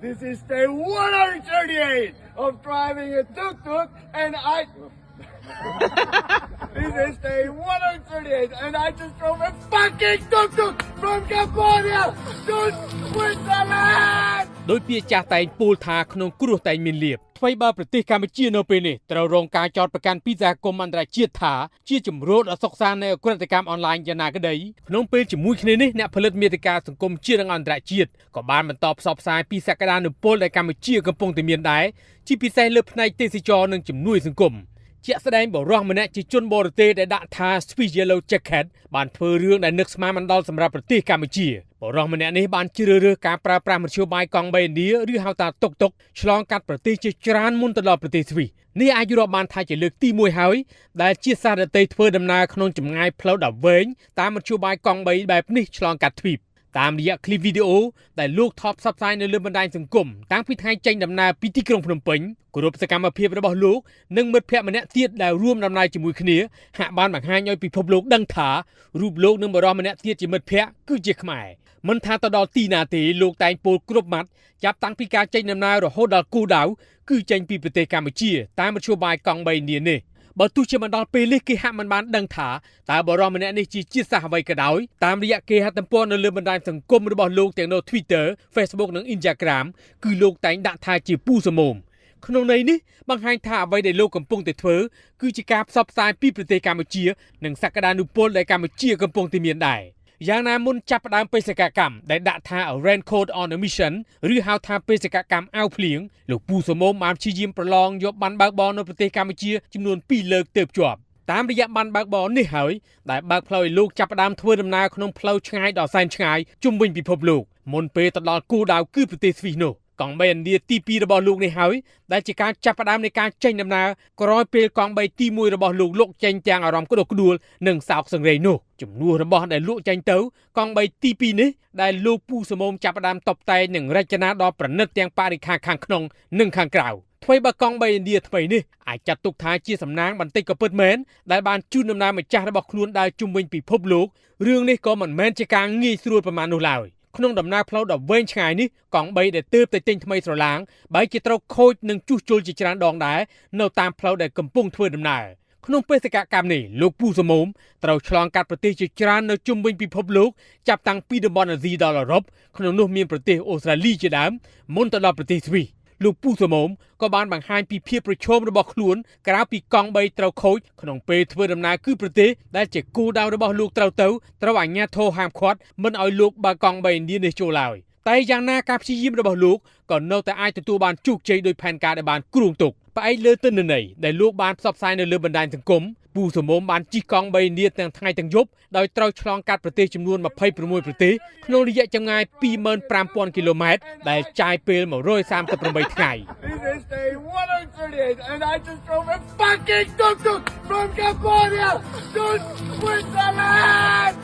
This is day 138 of driving a tuk-tuk and This is day 138 and I just drove a fucking tuk-tuk from Cambodia to Switzerland! ដោយពាក្យចាស់តែងពោលថាក្នុងគ្រោះតែងមានលៀបថ្មីបើប្រទេសកម្ពុជានៅពេលនេះត្រូវរងការចោទប្រកាន់ពីសហគមន៍អន្តរជាតិថាជាជំរោទដ៏សុកសាននៃអក្រិតកម្មអនឡាញយ៉ាងណាក្តីក្នុងពេលជាមួយគ្នានេះអ្នកផលិតមាតិកាសង្គមជាតិនិងអន្តរជាតិក៏បានបន្តផ្សព្វផ្សាយពីសក្តានុពលដែលកម្ពុជាកំពុងតែមានដែរជាពិសេសលើផ្នែកទេសចរណ៍និងជំនួយសង្គមជាក់ស្ដែងបរិះម្នាក់ជាជនបរទេសដែលដាក់ថា Swiss Yellow Jacket បានធ្វើរឿងដែលនឹកស្មានមិនដល់សម្រាប់ប្រទេសកម្ពុជាបរិះម្នាក់នេះបានជ្រើសរើសការប្រើប្រាស់មធ្យោបាយកង់បីឥណ្ឌាឬហៅថាតុកតុកឆ្លងកាត់ប្រទេសជាច្រើនមុនទៅដល់ប្រទេសស្វីសនេះអាចរាប់បានថាជាលើកទី1ហើយដែលជាសារដទៃធ្វើដំណើរក្នុងចម្ងាយផ្លូវដ៏វែងតាមមធ្យោបាយកង់បីបែបនេះឆ្លងកាត់ទ្វីបតាមរយៈคลิปវីដេអូដែលលោកថតផ្សព្វផ្សាយនៅលើបណ្ដាញសង្គមតាំងពីថ្ងៃចេញដំណើរពីទីក្រុងភ្នំពេញគ្រប់សកម្មភាពរបស់លោកនិងមិត្តភ័ក្តិម្នាក់ទៀតដែលរួមដំណើរជាមួយគ្នាហាក់បានបង្ហាញឲ្យពិភពលោកដឹងថារូបលោកនិងបរិះម្នាក់ទៀតជាមិត្តភ័ក្តិគឺជាខ្មែរមិនថាទៅដល់ទីណាទេលោកតែងពោលគ្រប់ម៉ាត់ចាប់តាំងពីការចេញដំណើររហូតដល់គូដៅគឺចេញពីប្រទេសកម្ពុជាតាមមធ្យោបាយកង់បីនានេះបើទោះជាមិនដល់ពេលនេះគេហាក់មិនបានដឹងថាតើបរិះម្នាក់នេះជាជាតិសាសន៍អ្វីក៏ដោយតាមរយៈគេហទំព័រនៅលើបណ្ដាញសង្គមរបស់លោកទាំងនៅ Twitter, Facebook និង Instagram គឺលោកតែងដាក់ថាជាពូសមោមក្នុងន័យនេះបង្ហាញថាអ្វីដែលលោកកំពុងតែធ្វើគឺជាការផ្សព្វផ្សាយពីប្រទេសកម្ពុជានិងសក្តានុពលដែលកម្ពុជាកំពុងតែមានដែរយ៉ាងណាមុនចាប់ផ្ដើមបេសកកម្មដែលដាក់ថា Raincoat on a Mission ឬហៅថាបេសកកម្មអាវភ្លៀងលោកពូសមោមបានព្យាយាមប្រឡងយកប័ណ្ណបើកបរនៅប្រទេសកម្ពុជាចំនួន2លើកទើបជាប់តាមរយៈប័ណ្ណបើកបរនេះហើយដែលបើកផ្លូវឲ្យលោកចាប់ផ្ដើមធ្វើដំណើរក្នុងផ្លូវឆ្ងាយដ៏សែនឆ្ងាយជុំវិញពិភពលោកមុនពេលទៅដល់គោលដៅគឺប្រទេសស្វីសនោះកង់បីឥណ្ឌាទី2របស់លោកនេះហើយដែលជាការចាប់ផ្ដើមនៃការចេញដំណើរក្រោយពេលកង់បីទី1របស់លោកចេញទាំងអារម្មណ៍ក្តុកក្តួលនិងសោកសង្រេងនោះជំនួសរបស់ដែលលោកចេញទៅកង់បីទី2នេះដែលលោកពូសមោមចាប់ផ្ដើមតុបតែងនិងរចនាដ៏ប្រណិតទាំងបរិក្ខារខាងក្នុងនិងខាងក្រៅថ្មីបើកង់បីឥណ្ឌាថ្មីនេះអាចចាត់ទុកថាជាសំណាងបន្តិចក៏ពិតមែនដែលបានជូនដំណើរម្ចាស់របស់ខ្លួនដើរជុំវិញពិភពលោករឿងនេះក៏មិនមែនជាការងាយស្រួលប្រមាណនោះឡើយក្នុងដំណើរផ្លូវដ៏វែងឆ្ងាយនេះកង់បីដែលទើបតែទិញថ្មីស្រឡាងបែរជាត្រូវខូចនិងជួសជុលជាច្រើនដងដែរនៅតាមផ្លូវដែលកំពុងធ្វើដំណើរក្នុងបេសកកម្មនេះលោកពូសមោមត្រូវឆ្លងកាត់ប្រទេសជាច្រើននៅជុំវិញពិភពលោកចាប់តាំងពីតំបន់អាស៊ីដល់អឺរ៉ុបក្នុងនោះមានប្រទេសអូស្ត្រាលីជាដើមមុនទៅដល់ប្រទេសស្វីសលោកពូសមោមក៏បានបង្ហាញពីភាពប្រឈមរបស់ខ្លួនក្រៅពីកង់បីត្រូវខូចក្នុងពេលធ្វើដំណើរគឺប្រទេសដែលជាគោលដៅរបស់លោកត្រូវអាជ្ញាធរហាមឃាត់មិនឲ្យលោកបើកកង់បីឥណ្ឌានេះចូលឡើយតែយ៉ាងណាការព្យាយាមរបស់លោកក៏នៅតែអាចទទួលបានជោគជ័យដោយផែនការដែលបានគ្រោងទុកផ្អែកលើទិន្នន័យដែលលោកបានផ្សព្វផ្សាយនៅលើបណ្ដាញសង្គមពូសមោមបានជិះកង់បីឥណ្ឌាទាំងថ្ងៃទាំងយប់ដោយត្រូវឆ្លងកាត់ប្រទេសចំនួន26ប្រទេសក្នុងរយៈចម្ងាយ 25,000 គីឡូម៉ែត្រដែលចាយពេល138ថ្ងៃ This is day 138 and I just drove a fucking tuk-tuk from Cambodia to Switzerland